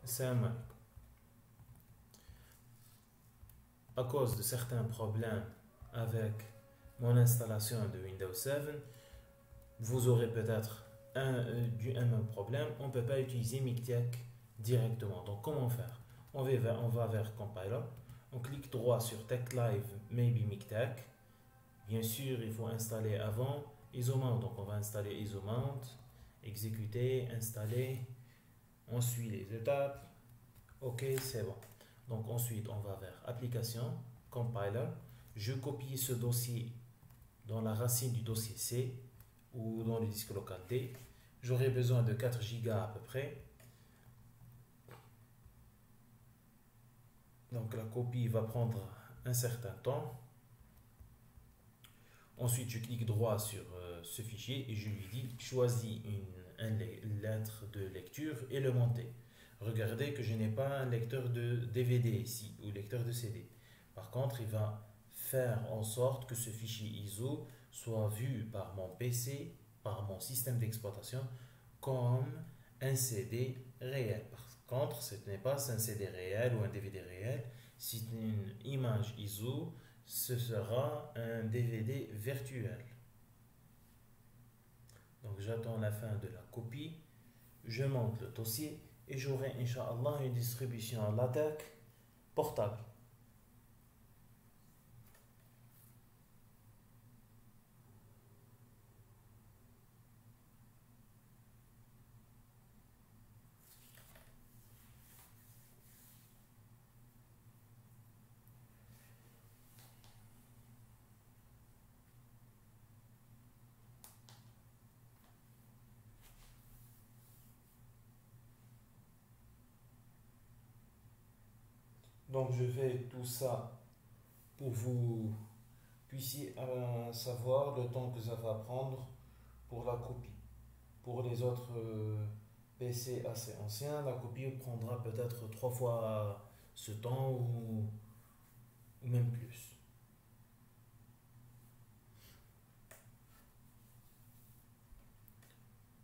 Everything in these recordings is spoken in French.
Salam alaikum. À cause de certains problèmes avec mon installation de Windows 7, vous aurez peut-être un même problème. On ne peut pas utiliser Mictech directement. Donc, comment faire? On va vers Compiler. On clique droit sur Tech Live, Maybe Mictech. Bien sûr, il faut installer avant IsoMount. Donc, on va installer IsoMount, exécuter, installer. On suit les étapes. OK, c'est bon. Donc ensuite, on va vers Application, Compiler. Je copie ce dossier dans la racine du dossier C ou dans le disque local D. J'aurai besoin de 4 Go à peu près. Donc la copie va prendre un certain temps. Ensuite, je clique droit sur ce fichier et je lui dis choisis une lettre de lecture et le monter. Regardez que je n'ai pas un lecteur de DVD ici ou lecteur de CD. Par contre, il va faire en sorte que ce fichier ISO soit vu par mon PC, par mon système d'exploitation, comme un CD réel. Par contre, ce n'est pas un CD réel ou un DVD réel. C'est une image ISO, ce sera un DVD virtuel. Donc j'attends la fin de la copie, je monte le dossier et j'aurai Inch'Allah une distribution LaTeX portable. Donc je fais tout ça pour vous puissiez savoir le temps que ça va prendre pour la copie. Pour les autres PC assez anciens, la copie prendra peut-être 3 fois ce temps ou même plus.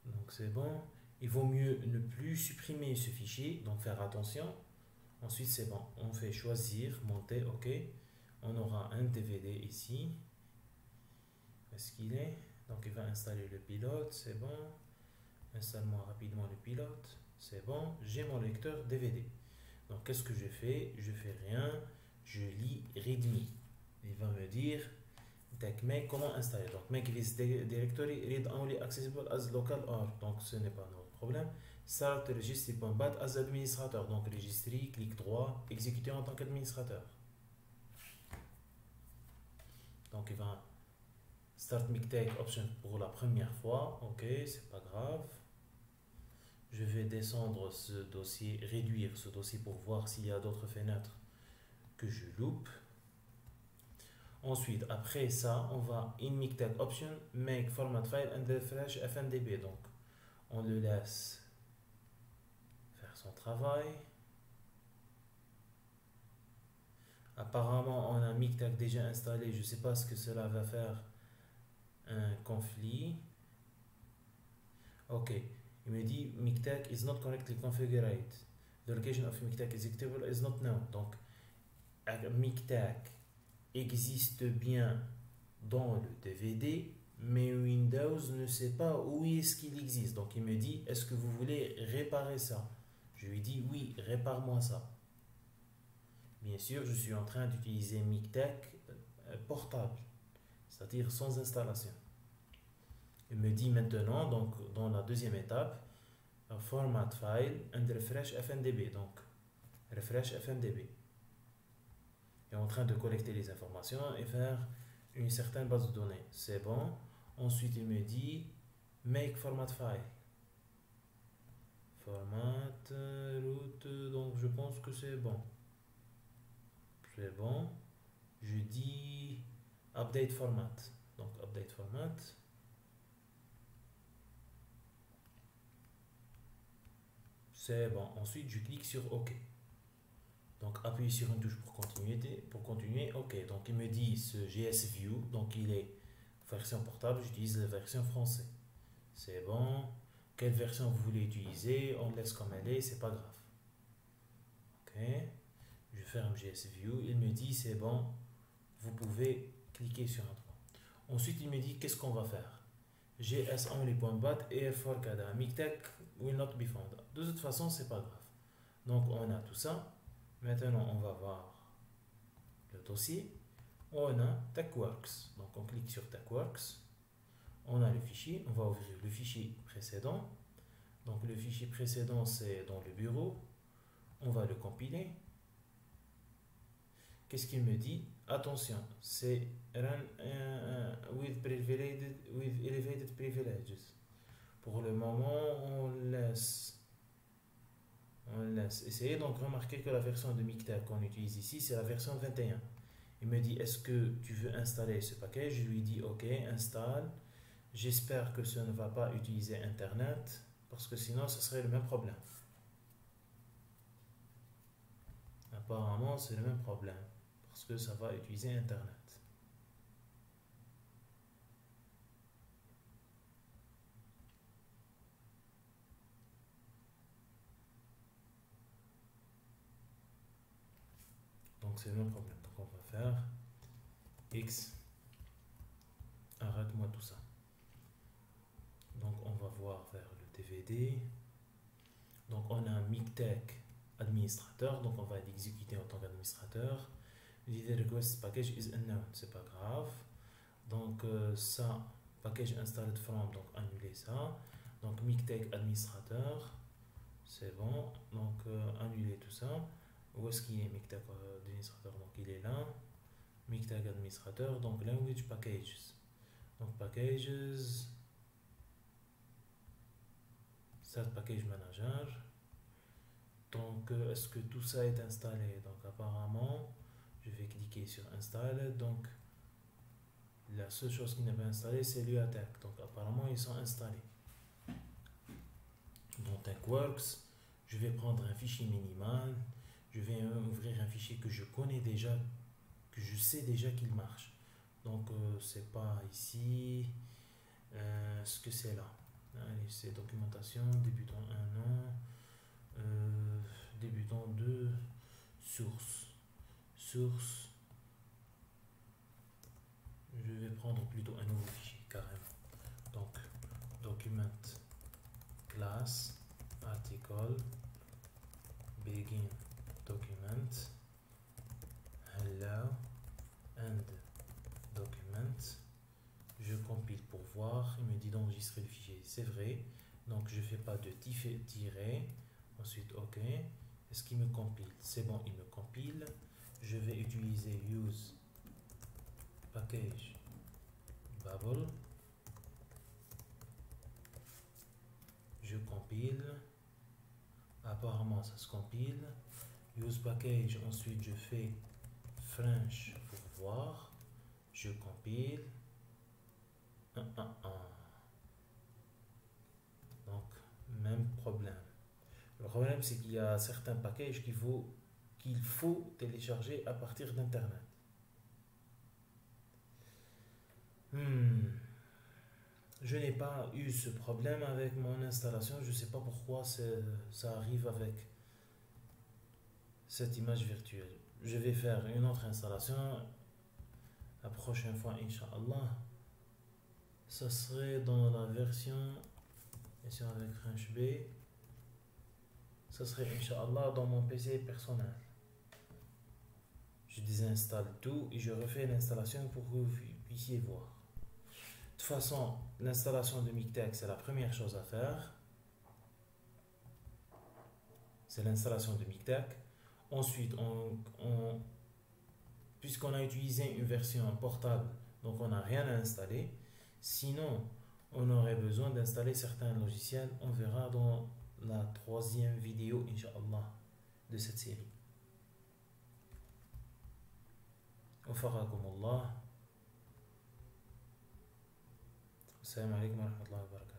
Donc c'est bon. Il vaut mieux ne plus supprimer ce fichier, donc faire attention. Ensuite c'est bon. On fait choisir, monter, OK. On aura un DVD ici. Est-ce qu'il est? Donc il va installer le pilote, c'est bon. Installe-moi rapidement le pilote, c'est bon. J'ai mon lecteur DVD. Donc qu'est-ce que je fais? Je fais rien. Je lis README. Il va me dire tac, make comment installer. Donc make this directory read only accessible as local or. Donc ce n'est pas notre problème. Start registry.bat as administrateur. Donc registry, clic droit, exécuter en tant qu'administrateur. Donc il va start Mictech option pour la première fois. OK, c'est pas grave. Je vais descendre ce dossier, réduire ce dossier pour voir s'il y a d'autres fenêtres que je loupe. Ensuite, après ça, on va in Mictech option, make format file and refresh FNDB. Donc, on le laisse faire son travail. Apparemment, on a Mictech déjà installé. Je ne sais pas ce que cela va faire. Un conflit. OK. Il me dit Mictech is not correctly configured. The location of Mictech executable is not known. Donc, Mictech existe bien dans le DVD, mais Windows ne sait pas où est-ce qu'il existe. Donc il me dit, est-ce que vous voulez réparer ça? Je lui dis, oui, répare-moi ça. Bien sûr, je suis en train d'utiliser Mictech portable, c'est-à-dire sans installation. Il me dit maintenant, donc dans la deuxième étape, format file and refresh FNDB. Donc refresh FNDB. Il est en train de collecter les informations et faire une certaine base de données. C'est bon. Ensuite, il me dit make format file. Format root. Donc, je pense que c'est bon. C'est bon. Je dis update format. Donc, update format. C'est bon. Ensuite, je clique sur OK. Donc appuyez sur une touche pour continuer. OK, donc il me dit ce GS View, donc il est version portable, j'utilise la version français. C'est bon. Quelle version vous voulez utiliser? On laisse comme elle est, c'est pas grave. je ferme GS View, il me dit c'est bon, vous pouvez cliquer sur un droit. Ensuite il me dit qu'est-ce qu'on va faire. GS only.bat et for cada Mictech will not be found. De toute façon c'est pas grave. Donc on a tout ça. Maintenant on va voir le dossier. On a TechWorks. Donc on clique sur TechWorks. On a le fichier. On va ouvrir le fichier précédent. Donc le fichier précédent c'est dans le bureau. On va le compiler. Qu'est-ce qu'il me dit? Attention, c'est run with elevated privileges. Pour le moment, on laisse essayer. Donc remarquez que la version de Mictech qu'on utilise ici, c'est la version 21. Il me dit, est-ce que tu veux installer ce package? Je lui dis, ok, installe. J'espère que ça ne va pas utiliser Internet, parce que sinon, ce serait le même problème. Apparemment, c'est le même problème, parce que ça va utiliser Internet. Donc, c'est le même problème. Donc, on va faire X. Arrête-moi tout ça. Donc, on va voir vers le DVD. Donc, on a un Mictech administrateur. Donc, on va l'exécuter en tant qu'administrateur. The request package is unknown. C'est pas grave. Donc, ça, package installed from. Donc, annuler ça. Donc, Mictech administrateur. C'est bon. Donc, annuler tout ça. Où est-ce qu'il est Mictech administrateur? Donc, il est là. Mictech administrateur. Donc, language packages. Donc, packages. Start package manager. Donc, est-ce que tout ça est installé? Donc, apparemment, je vais cliquer sur install. Donc, la seule chose qui n'est pas installée, c'est l'UATech. Donc, apparemment, ils sont installés. Dans TechWorks, je vais prendre un fichier minimal. Je vais ouvrir un fichier que je connais déjà, que je sais déjà qu'il marche. Donc, c'est pas ici. Ce que c'est là. Allez, c'est documentation, débutant 1 an, débutant 2, source. Source. Je vais prendre plutôt un nouveau fichier, carrément. Donc, document, class, article, begin, document, hello, and document. Je compile pour voir. Il me dit d'enregistrer le fichier. C'est vrai. Donc, je ne fais pas de tirer. Ensuite, OK. Est-ce qu'il me compile? C'est bon, il me compile. Je vais utiliser use package bubble. Je compile. Apparemment, ça se compile. Use package. Ensuite, je fais French pour voir. Je compile. Donc, même problème. Le problème, c'est qu'il y a certains packages qu'il faut télécharger à partir d'Internet. Je n'ai pas eu ce problème avec mon installation. Je ne sais pas pourquoi ça arrive avec cette image virtuelle. Je vais faire une autre installation. La prochaine fois, Inch'Allah. Ça serait dans la version, ici avec French B, ça serait Inch'Allah dans mon PC personnel. Je désinstalle tout et je refais l'installation pour que vous puissiez voir. De toute façon, l'installation de Mictech, c'est la première chose à faire. C'est l'installation de Mictech. Ensuite, puisqu'on a utilisé une version portable, donc on n'a rien à installer. Sinon, on aurait besoin d'installer certains logiciels. On verra dans la 3e vidéo, Inch'Allah, de cette série. Wafaqakumullah. Assalamu alaikum wa rahmatullahi wa barakatuh.